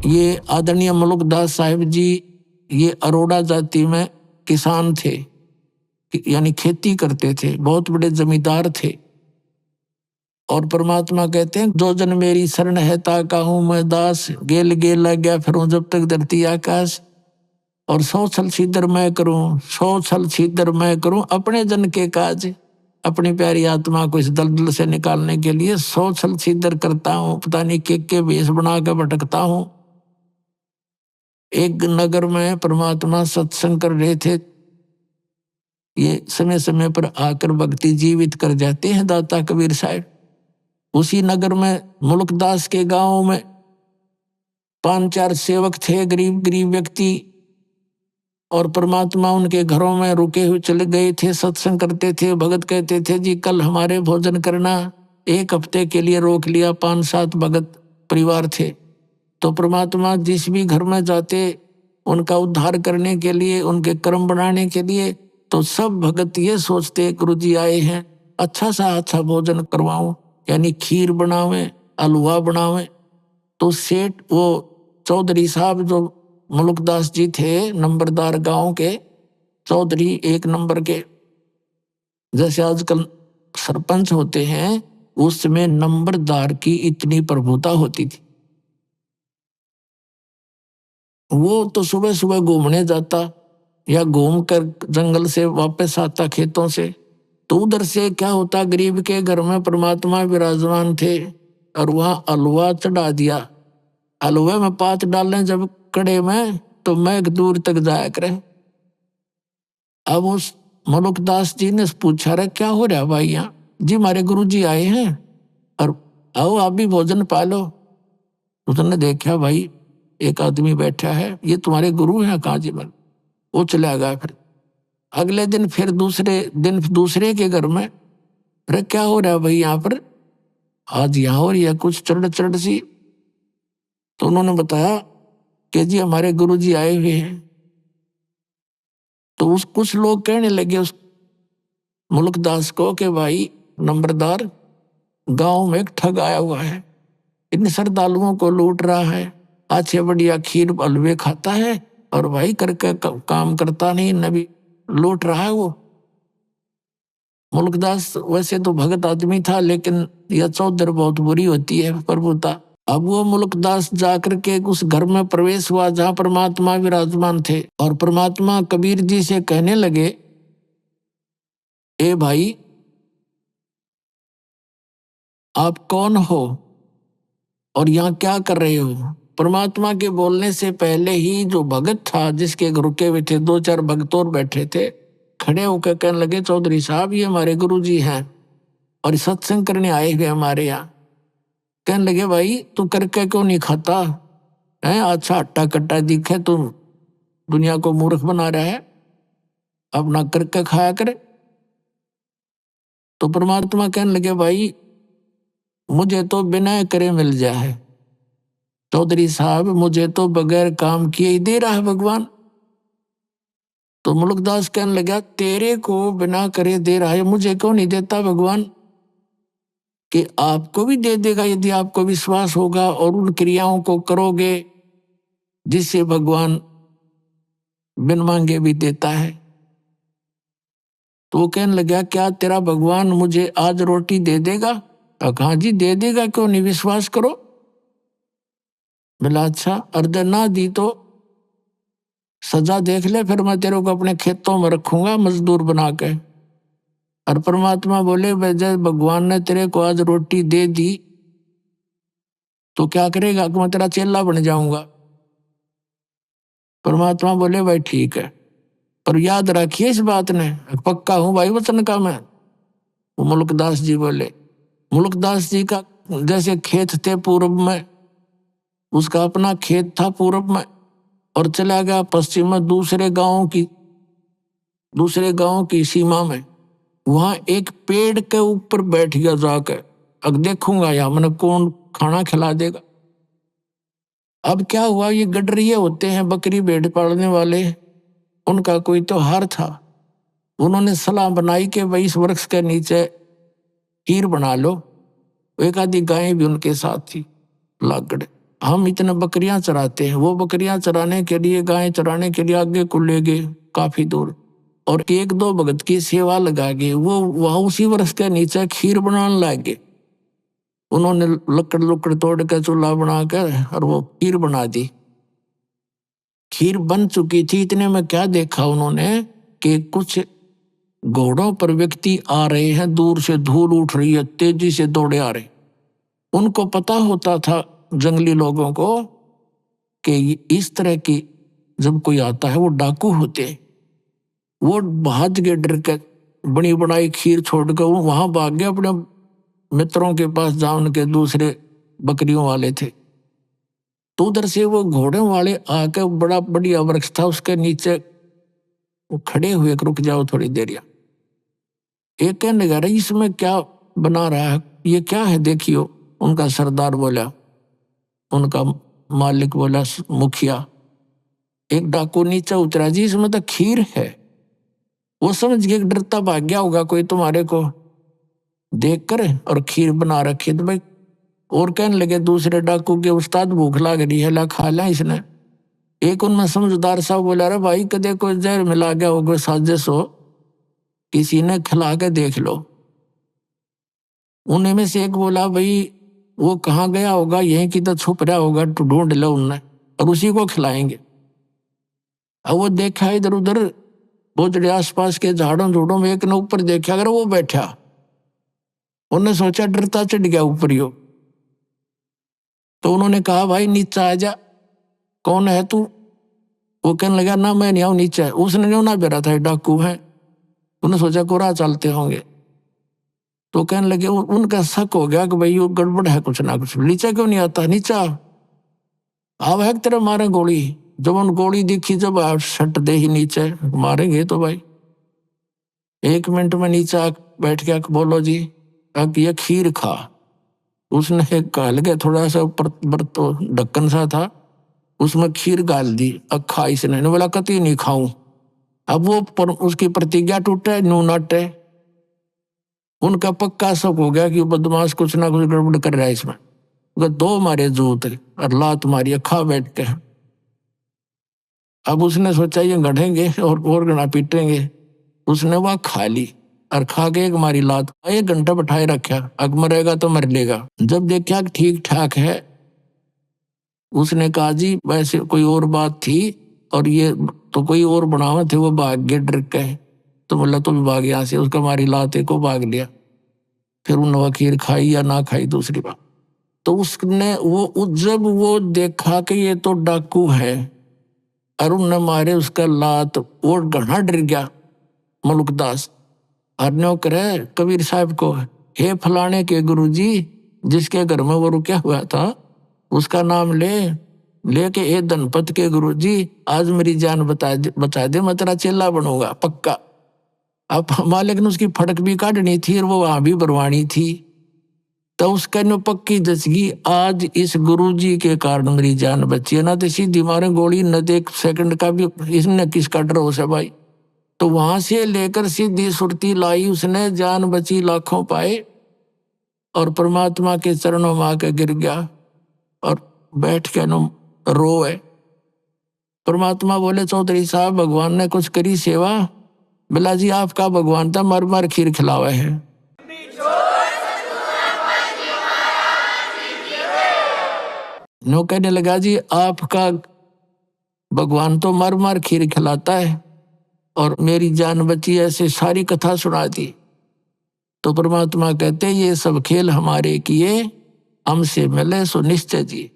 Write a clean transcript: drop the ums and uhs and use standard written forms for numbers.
ये आदरणीय मुल्कदास साहिब जी ये अरोड़ा जाति में किसान थे, यानी खेती करते थे, बहुत बड़े जमींदार थे। और परमात्मा कहते हैं जो जन मेरी शरण है ताका हूं मैं दास, गेल गेल लग गया फिरूं जब तक धरती आकाश। और 100 छल छीदर मैं करूं, 100 छल छीदर मैं करूं अपने जन के काज। अपनी प्यारी आत्मा को इस दलदल से निकालने के लिए 100 छल छीदर करता हूं, पता नहीं के वेश बना कर भटकता हूं। एक नगर में परमात्मा सत्संग कर रहे थे। ये समय समय पर आकर भक्ति जीवित कर जाते हैं दाता कबीर साहब। उसी नगर में मुल्कदास के गांव में 5-4 सेवक थे, गरीब गरीब व्यक्ति। और परमात्मा उनके घरों में रुके हुए चले गए थे, सत्संग करते थे। भगत कहते थे जी कल हमारे भोजन करना। 1 हफ्ते के लिए रोक लिया। 5-7 भगत परिवार थे। तो परमात्मा जिस भी घर में जाते उनका उद्धार करने के लिए, उनके कर्म बनाने के लिए, तो सब भगत ये सोचते गुरु जी आए हैं, अच्छा सा अच्छा भोजन करवाऊं, यानी खीर बनावे, हलवा बनावे। तो सेठ वो चौधरी साहब जो मुल्कदास जी थे, नंबरदार गांव के चौधरी 1 नंबर के, जैसे आजकल सरपंच होते हैं, उस समय नंबरदार की इतनी प्रभुता होती थी। वो तो सुबह सुबह घूमने जाता या घूम कर जंगल से वापस आता खेतों से। तो उधर से क्या होता, गरीब के घर में परमात्मा विराजमान थे और वहां हलवा चढ़ा दिया। हलवे में 5 डालें जब कड़े में, तो मैं दूर तक जाया करे। अब उस मुल्कदास जी ने पूछा रहा क्या हो रहा भाई यहाँ? जी हमारे गुरु जी आए हैं और आओ आप भी भोजन पा लो। उसने देखा भाई एक आदमी बैठा है, ये तुम्हारे गुरु हैं? कहाँ जी? बन वो चला गया। फिर अगले दिन फिर दूसरे के घर में, अरे क्या हो रहा है भाई यहाँ पर? आज यहाँ हो रही है कुछ चढ़ चढ़ सी। तो उन्होंने बताया कि जी हमारे गुरु जी आए हुए हैं। तो कुछ लोग कहने लगे उस मुल्कदास को कि भाई नंबरदार, गांव में एक ठग आया हुआ है, इन श्रद्धालुओं को लूट रहा है, अच्छे बढ़िया खीर हलवे खाता है और भाई करके काम करता नहीं, नबी लूट रहा है वो। मुल्कदास वैसे तो भगत आदमी था, लेकिन यह चौधर बहुत बुरी होती है प्रभुता। अब वो मुल्कदास जाकर के उस घर में प्रवेश हुआ जहां परमात्मा विराजमान थे। और परमात्मा कबीर जी से कहने लगे, ए भाई आप कौन हो और यहाँ क्या कर रहे हो? परमात्मा के बोलने से पहले ही जो भगत था जिसके रुके हुए थे, 2-4 भगत और बैठे थे, खड़े होकर कहने लगे चौधरी साहब ये हमारे गुरु जी हैं और सत्संग करने आए हुए हमारे यहाँ। कहने लगे भाई तू करके क्यों नहीं खाता है? अच्छा हट्टा कट्टा दिखे, तुम दुनिया को मूर्ख बना रहा है, अपना करके खाया करे। तो परमात्मा कहने लगे भाई मुझे तो बिना करे मिल जाए, चौधरी साहब मुझे तो बगैर काम किए ही दे रहा है भगवान। तो मुल्कदास कहने लगा तेरे को बिना करे दे रहा है, मुझे क्यों नहीं देता भगवान? कि आपको भी दे देगा यदि आपको विश्वास होगा और उन क्रियाओं को करोगे जिससे भगवान बिन मांगे भी देता है। तो वो कहने लगा क्या तेरा भगवान मुझे आज रोटी दे देगा? हाँ जी दे देगा, क्यों नहीं, विश्वास करो। बोला अच्छा, अर्धे ना दी तो सजा देख ले, फिर मैं तेरे को अपने खेतों में रखूंगा मजदूर बना के। और परमात्मा बोले जब भगवान ने तेरे को आज रोटी दे दी तो क्या करेगा? कि मैं तेरा चेला बन जाऊंगा। परमात्मा बोले भाई ठीक है, पर याद रखिए इस बात ने, पक्का हूं भाई वचन का मैं। वो मुल्कदास जी बोले, मुल्कदास जी का जैसे खेत थे पूर्व में, उसका अपना खेत था पूर्व में, और चला गया पश्चिम में दूसरे गांव की सीमा में। वहां एक पेड़ के ऊपर बैठ गया जाकर, अब देखूंगा या मैंने कौन खाना खिला देगा। अब क्या हुआ, ये गडरिये होते हैं बकरी भेड़ पालने वाले, उनका कोई त्योहार था। उन्होंने सलाह बनाई कि भाई इस वृक्ष के नीचे खीर बना लो। एक आधी गायें भी उनके साथ थी लागड़। हम इतने बकरियां चराते हैं, वो बकरियां चराने के लिए, गाय चराने के लिए आगे को ले गए काफी दूर, और एक दो भगत की सेवा लगा के वो वहां उसी वृक्ष के नीचे खीर बनाने लग गए। उन्होंने लकड़ लुकड़ तोड़ के चूल्हा बनाकर और वो खीर बना दी। खीर बन चुकी थी, इतने में क्या देखा उन्होंने कि कुछ घोड़ों पर व्यक्ति आ रहे हैं, दूर से धूल उठ रही है, तेजी से दौड़े आ रहे। उनको पता होता था जंगली लोगों को कि इस तरह की जब कोई आता है वो डाकू होते। वो भाग के डर के बनी बनाई खीर छोड़कर वो वहां भाग गए अपने मित्रों के पास, जहां उनके दूसरे बकरियों वाले थे। तो उधर से वो घोड़े वाले आकर, बड़ा बढ़िया वृक्ष था उसके नीचे वो खड़े हुए, रुक जाओ थोड़ी देर। या एक कहने लगा, इसमें क्या बना रहा है, ये क्या है देखियो। उनका सरदार बोला, उनका मालिक बोला, मुखिया। एक डाकू नीचे उतरा, जी इसमें तो खीर है। वो समझ के डरता भाग गया होगा कोई तुम्हारे को देख कर, और खीर बना रखी तो भाई। और कहने लगे दूसरे डाकू के, उस्ताद भूख लग रही है, ला खा लिया इसने। एक उनमें समझदार साहब बोला, अरे भाई कदे कोई जहर मिला गया हो, कोई साजिश हो, किसी ने खिला के देख लो। उन्हीं में से एक बोला, भाई वो कहाँ गया होगा, यहीं की तो छुप रहा होगा, तो ढूंढ लो उनने और उसी को खिलाएंगे। अब वो देखा इधर उधर, बोझड़े आसपास के झाड़ों झूड़ों में, एक ने ऊपर देखा, अगर वो बैठा। उन्होंने सोचा डरता चढ़ गया ऊपर यो। तो उन्होंने कहा, भाई नीचे आ जा, कौन है तू। वो कहने लगा, ना मैं नहीं आऊं नीचे। उसने जो ना बेरा था डाकू है, उन्होंने सोचा कोरा चलते होंगे। तो कहने लगे, उनका शक हो गया कि भाई वो गड़बड़ है कुछ ना कुछ, नीचे क्यों नहीं आता, नीचे आव है तेरे मारे गोली। जब उन गोली दिखी, जब आप सट दे ही नीचे, मारेंगे तो भाई। 1 मिनट में नीचे बैठ के, बोलो जी अब ये खीर खा। उसने एक गाल के थोड़ा सा ऊपर तो ढक्कन सा था, उसमें खीर गाल दी, अब खा। इसने बोला कति नहीं खाऊं। अब वो उसकी प्रतिज्ञा टूटे, नू नाटे। उनका पक्का शक हो गया कि बदमाश कुछ ना कुछ गड़बड़ कर रहा है इसमें। दो मारे जूत और लात मारी, खा बैठ के। अब उसने सोचा ये गढ़ेंगे और गणा पीटेंगे। उसने वह खा ली और खा के एक मारी लात, 1 घंटा बैठाए रखा, अग मरेगा तो मर लेगा। जब देखा ठीक ठाक है, उसने कहा, जी वैसे कोई और बात थी, और ये तो कोई और बनावे थे, वो भाग गए डर के। तो बोला तो भी भाग यहाँ से, उसका मारी लाते को भाग लिया। फिर उन्होंने खीर खाई या ना खाई दूसरी बात। तो उसने जब वो देखा कि ये तो डाकू है, और उनने मारे उसका लात, और घना डर गया मुल्कदास। हरने करे कबीर साहब को, हे फलाने के गुरुजी, जिसके घर में वो रुका हुआ था, उसका नाम लेके ए धनपत के गुरुजी, आज मेरी जान बचा दे, मैं तेरा चेला बनूंगा पक्का। अब मालिक ने उसकी फटक भी काटनी थी और वो वहां भी बरवानी थी। तो उसका न पक्की दसगी, आज इस गुरुजी के कारण मेरी जान बची है, ना तो सीधी मारे गोली, न तो 1 सेकंड का भी इसने किसका डर हो सा भाई। तो वहां से लेकर सीधी सुरती लाई उसने, जान बची, लाखों पाए, और परमात्मा के चरणों में आके गिर गया और बैठ के रोए। परमात्मा बोले, चौधरी साहब भगवान ने कुछ करी सेवा। बोला, जी आपका भगवान था, मर मर खीर खिलावा है। नो कहने लगा, जी आपका भगवान तो मर मर खीर खिलाता है और मेरी जान बची, ऐसे सारी कथा सुना दी। तो परमात्मा कहते, ये सब खेल हमारे किए, हमसे मिले सो निश्चय जी।